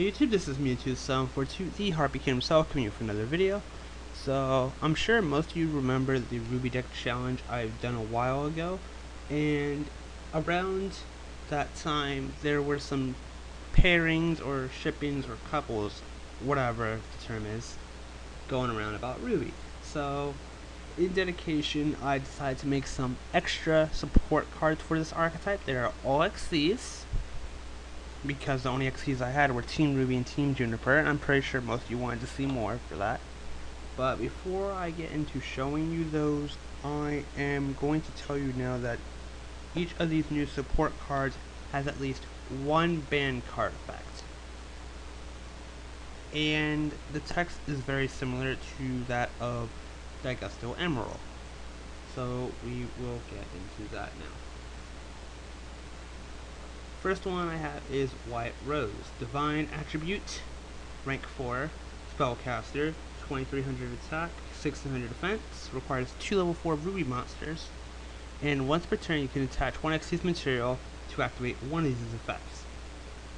YouTube, this is Mewtwo742, the Harpy King himself, coming here for another video. So, I'm sure most of you remember the RWBY deck challenge I've done a while ago, and around that time there were some pairings or shippings or couples, whatever the term is, going around about RWBY. So, in dedication, I decided to make some extra support cards for this archetype. They are all XCs, because the only XCs I had were Team RWBY and Team Juniper, and I'm pretty sure most of you wanted to see more for that. But before I get into showing you those, I am going to tell you now that each of these new support cards has at least one banned card effect. And the text is very similar to that of Digesto Emerald. So we will get into that now. First one I have is White Rose. Divine Attribute, rank 4, Spellcaster, 2300 attack, 1600 defense, requires 2 level 4 RWBY monsters, and once per turn you can attach 1 XC's material to activate one of these effects.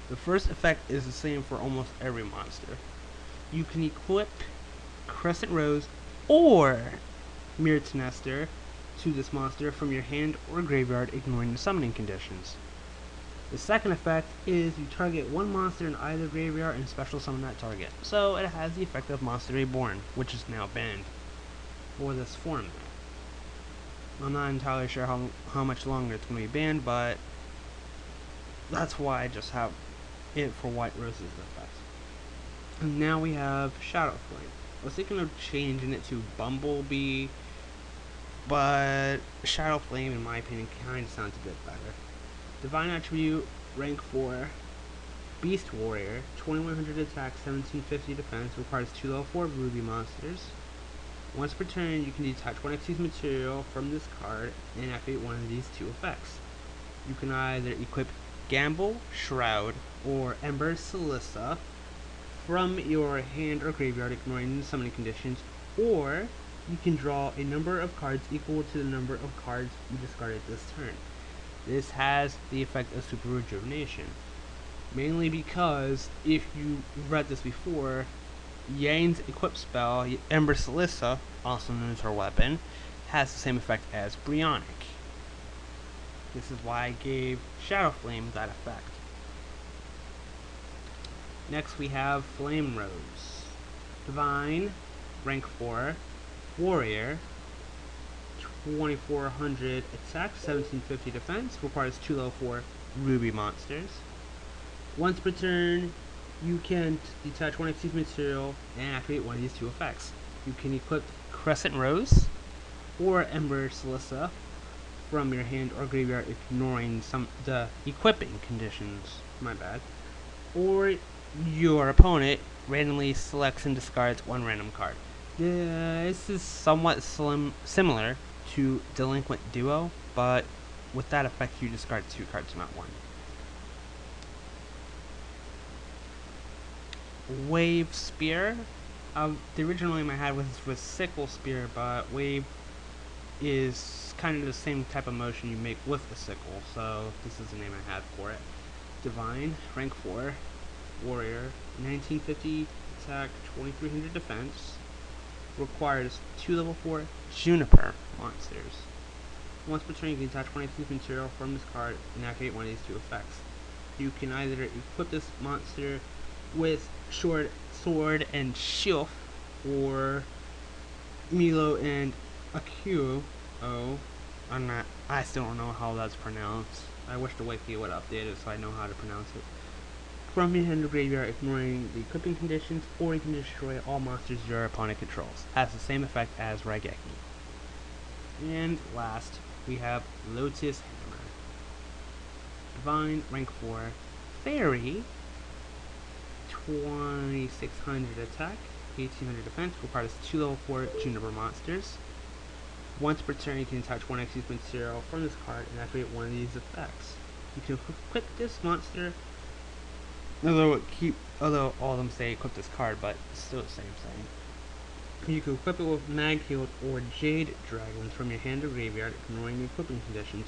The first effect is the same for almost every monster. You can equip Crescent Rose or Mirror Nester to this monster from your hand or graveyard, ignoring the summoning conditions. The second effect is you target one monster in either graveyard and special summon that target. So it has the effect of Monster Reborn, which is now banned for this format. I'm not entirely sure how much longer it's going to be banned, but that's why I just have it for White Rose's effect. And now we have Shadowflame. I was thinking of changing it to Bumblebee, but Shadowflame, in my opinion, kind of sounds a bit better. Divine Attribute, rank 4, Beast Warrior, 2100 attack, 1750 defense, requires 2 level 4 RWBY monsters. Once per turn, you can detach 1 XC's material from this card and activate one of these two effects. You can either equip Gamble, Shroud, or Ember Celissa from your hand or graveyard, ignoring the summoning conditions, or you can draw a number of cards equal to the number of cards you discarded this turn. This has the effect of Super Rejuvenation, mainly because, if you read this before, Yang's equip spell, Ember Celissa, also known as her weapon, has the same effect as Brionic. This is why I gave Shadowflame that effect. Next we have Flame Rose. Divine, rank 4, Warrior, 2400 attack, 1750 defense, requires 2 level 4 RWBY monsters. Once per turn, you can detach 1 XC's material and activate one of these two effects. You can equip Crescent Rose or Ember Celissa from your hand or graveyard, ignoring the equipping conditions. My bad. Or your opponent randomly selects and discards one random card. This is somewhat similar to Delinquent Duo, but with that effect you discard 2 cards, not 1. Wave Spear. The original name I had was Sickle Spear, but Wave is kind of the same type of motion you make with a sickle, so this is the name I had for it. Divine, rank 4, Warrior, 1950 attack, 2300 defense, requires 2 level 4 Juniper monsters. Once per turn you can attach 1 XC's material from this card and activate one of these two effects. You can either equip this monster with Sword and Shield, or Milo and Akio. I still don't know how that's pronounced. I wish the wiki would update it so I know how to pronounce it. From your hand or graveyard, ignoring the equipping conditions, or you can destroy all monsters your opponent controls. Has the same effect as Raigeki. And last, we have Lotus Hammer. Divine, rank 4, Fairy, 2600 attack, 1800 defense, requires 2 level 4 Juniper monsters. Once per turn, you can attach 1 XC's material from this card and activate one of these effects. You can equip this monster, although all of them say equip this card, but it's still the same thing. You can equip it with Mag Healed or Jade Dragons from your hand or graveyard, ignoring the equipping conditions,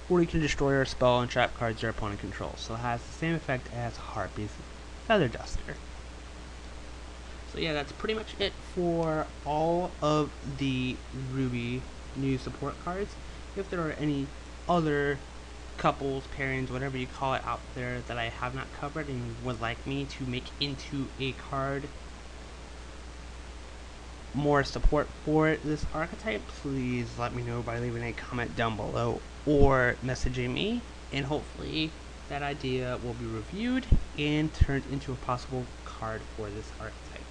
or you can destroy or spell and trap cards your opponent controls. So it has the same effect as Harpy's feather duster. So yeah, that's pretty much it for all of the RWBY new support cards. If there are any other couples, pairings, whatever you call it out there that I have not covered and would like me to make into a card, more support for this archetype, please let me know by leaving a comment down below or messaging me, and hopefully that idea will be reviewed and turned into a possible card for this archetype.